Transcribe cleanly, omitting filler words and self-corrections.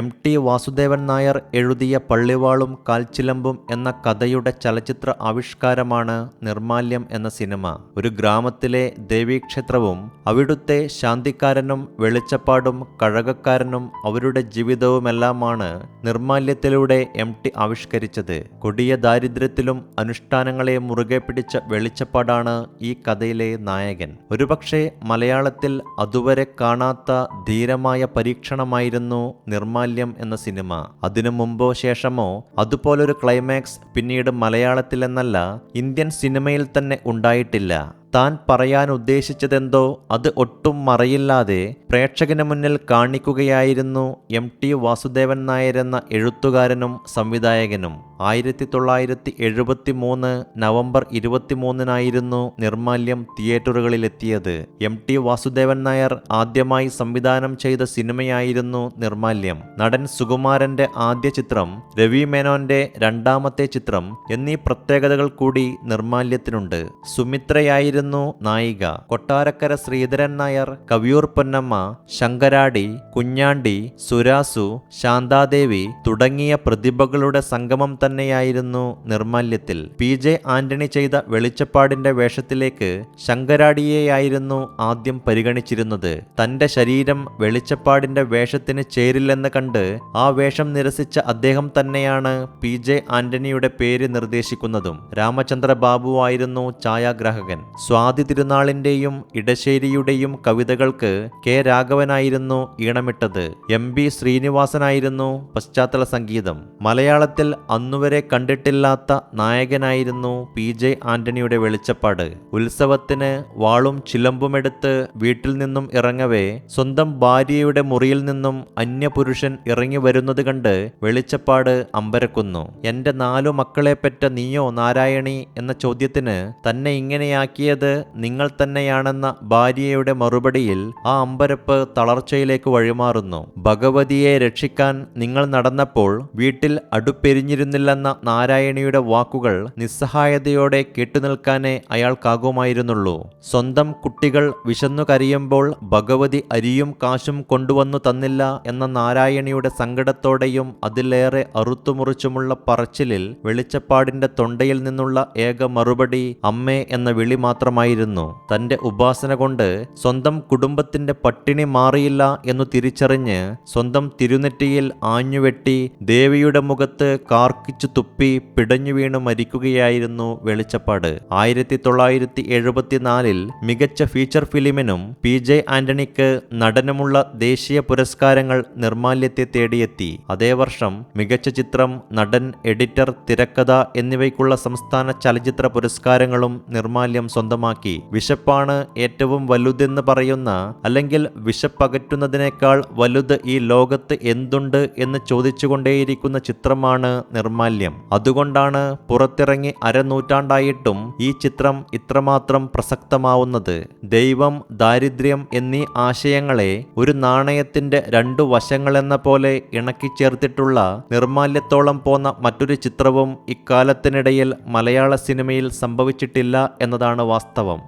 MT Vasudevan Nair എഴുതിയ പള്ളിവാളും കാൽച്ചിലമ്പും എന്ന കഥയുടെ ചലച്ചിത്ര ആവിഷ്കാരമാണ് നിർമാല്യം എന്ന സിനിമ. ഒരു ഗ്രാമത്തിലെ ദേവീക്ഷേത്രവും അവിടുത്തെ ശാന്തിക്കാരനും വെളിച്ചപ്പാടും കഴകക്കാരനും അവരുടെ ജീവിതവുമെല്ലാമാണ് നിർമാല്യത്തിലൂടെ MT ആവിഷ്കരിച്ചത്. കൊടിയ ദാരിദ്ര്യത്തിലും അനുഷ്ഠാനങ്ങളെ മുറുകെ പിടിച്ച വെളിച്ചപ്പാടാണ് ഈ കഥയിലെ നായകൻ. ഒരുപക്ഷെ മലയാളത്തിൽ അതുവരെ കാണാത്ത ധീരമായ പരീക്ഷണമായിരുന്നു നിർമാല്യം എന്ന സിനിമ. അതിനു മുമ്പോ ശേഷമോ അതുപോലൊരു ക്ലൈമാക്സ് പിന്നീട് മലയാളത്തിലെന്നല്ല ഇന്ത്യൻ സിനിമയിൽ തന്നെ ഉണ്ടായിട്ടില്ല. താൻ പറയാൻ ഉദ്ദേശിച്ചതെന്തോ അത് ഒട്ടും മറയില്ലാതെ പ്രേക്ഷകന് മുന്നിൽ കാണിക്കുകയായിരുന്നു MT വാസുദേവൻ നായർ എന്ന എഴുത്തുകാരനും സംവിധായകനും. 1973 നവംബർ 23 നിർമാല്യം തിയേറ്ററുകളിലെത്തിയത്. MT വാസുദേവൻ നായർ ആദ്യമായി സംവിധാനം ചെയ്ത സിനിമയായിരുന്നു നിർമാല്യം. നടൻ സുകുമാരന്റെ ആദ്യ ചിത്രം, രവി മേനോന്റെ രണ്ടാമത്തെ ചിത്രം എന്നീ പ്രത്യേകതകൾ കൂടി നിർമാല്യത്തിനുണ്ട്. സുമിത്രയായിരുന്നു നായിക. കൊട്ടാരക്കര ശ്രീധരൻ നായർ, കവിയൂർ പൊന്നമ്മ, ശങ്കരാടി, കുഞ്ഞാണ്ടി, സുരാസു, ശാന്താദേവി തുടങ്ങിയ പ്രതിഭകളുടെ സംഗമം തന്നെയായിരുന്നു നിർമാല്യത്തിൽ. PJ ആന്റണി ചെയ്ത വെളിച്ചപ്പാടിന്റെ വേഷത്തിലേക്ക് ശങ്കരാടിയെയായിരുന്നു ആദ്യം പരിഗണിച്ചിരുന്നത്. തന്റെ ശരീരം വെളിച്ചപ്പാടിന്റെ വേഷത്തിന് ചേരില്ലെന്ന് കണ്ട് ആ വേഷം നിരസിച്ച അദ്ദേഹം തന്നെയാണ് PJ ആന്റണിയുടെ പേര് നിർദ്ദേശിക്കുന്നതും. രാമചന്ദ്ര ബാബുവായിരുന്നു ഛായാഗ്രാഹകൻ. സ്വാതി തിരുനാളിന്റെയും ഇടശ്ശേരിയുടെയും കവിതകൾക്ക് K രാഘവനായിരുന്നു ഈണമിട്ടത്. MB ശ്രീനിവാസനായിരുന്നു പശ്ചാത്തല സംഗീതം. മലയാളത്തിൽ അന്നുവരെ കണ്ടിട്ടില്ലാത്ത നായകനായിരുന്നു PJ ആന്റണിയുടെ വെളിച്ചപ്പാട്. ഉത്സവത്തിന് വാളും ചിലമ്പുമെടുത്ത് വീട്ടിൽ നിന്നും ഇറങ്ങവേ സ്വന്തം ഭാര്യയുടെ മുറിയിൽ നിന്നും അന്യപുരുഷൻ ഇറങ്ങി വരുന്നത് കണ്ട് വെളിച്ചപ്പാട് അമ്പരക്കുന്നു. എന്റെ 4 മക്കളെ പെറ്റ നീയോ നാരായണി എന്ന ചോദ്യത്തിന് തന്നെ ഇങ്ങനെയാക്കിയത് നിങ്ങൾ തന്നെയാണെന്ന ഭാര്യയുടെ മറുപടിയിൽ ആ അമ്പരപ്പ് തളർച്ചയിലേക്ക് വഴിമാറുന്നു. ഭഗവതിയെ രക്ഷിക്കാൻ നിങ്ങൾ നടന്നപ്പോൾ വീട്ടിൽ അടുപ്പെരിഞ്ഞിരുന്നില്ലെന്ന നാരായണിയുടെ വാക്കുകൾ നിസ്സഹായതയോടെ കേട്ടുനിൽക്കാനേ അയാൾക്കാകുമായിരുന്നുള്ളൂ. സ്വന്തം കുട്ടികൾ വിശന്നു കരയുമ്പോൾ ഭഗവതി അരിയും കാശും കൊണ്ടുവന്നു തന്നില്ല എന്ന നാരായണിയുടെ സങ്കടത്തോടെയും അതിലേറെ അറുത്തുമുറിച്ചുമുള്ള പറച്ചിലിൽ വെളിച്ചപ്പാടിന്റെ തൊണ്ടയിൽ നിന്നുള്ള ഏക മറുപടി അമ്മേ എന്ന വിളി മാത്രമായിരുന്നു. തന്റെ ഉപാസന കൊണ്ട് സ്വന്തം കുടുംബത്തിന്റെ പട്ടിണി മാറിയില്ല എന്നു തിരിച്ചറിഞ്ഞ് സ്വന്തം തിരുനെറ്റിയിൽ ആഞ്ഞുവെട്ടി ദേവിയുടെ മുഖത്ത് കാർക്കിച്ചു തുപ്പി പിടഞ്ഞു വീണു മരിക്കുകയായിരുന്നു വെളിച്ചപ്പാട്. 1974 മികച്ച ഫീച്ചർ ഫിലിമിനും PJ ആന്റണിക്ക് നടനുമുള്ള ദേശീയ പുരസ്കാരങ്ങൾ നിർമാല്യത്തെ തേടിയെത്തി. അതേ വർഷം മികച്ച ചിത്രം, നടൻ, എഡിറ്റർ, തിരക്കഥ എന്നിവയ്ക്കുള്ള സംസ്ഥാന ചലച്ചിത്ര പുരസ്കാരങ്ങളും നിർമാല്യം സ്വന്തമാക്കി. വിശപ്പാണ് ഏറ്റവും വലുതെന്ന് പറയുന്ന, അല്ലെങ്കിൽ വിശപ്പകറ്റുന്നതിനേക്കാൾ വലുത് ഈ ലോകത്ത് എന്തുണ്ട് എന്ന് ചോദിച്ചുകൊണ്ടേയിരിക്കുന്ന ചിത്രമാണ് നിർമാല്യം. അതുകൊണ്ടാണ് പുറത്തിറങ്ങി അരനൂറ്റാണ്ടായിട്ടും ഈ ചിത്രം ഇത്രമാത്രം പ്രസക്തമാവുന്നത്. ദൈവം, ദാരിദ്ര്യം എന്നീ ആശയങ്ങളെ ഒരു നാണയത്തിന്റെ 2 വശങ്ങളെന്ന പോലെ ഇണക്കിച്ചേർത്തിട്ടുള്ള നിർമാല്യത്തോളം പോന്ന മറ്റൊരു ചിത്രവും ഇക്കാലത്തിനിടയിൽ മലയാള സിനിമയിൽ സംഭവിച്ചിട്ടില്ല എന്നതാണ് വാസ്തവം.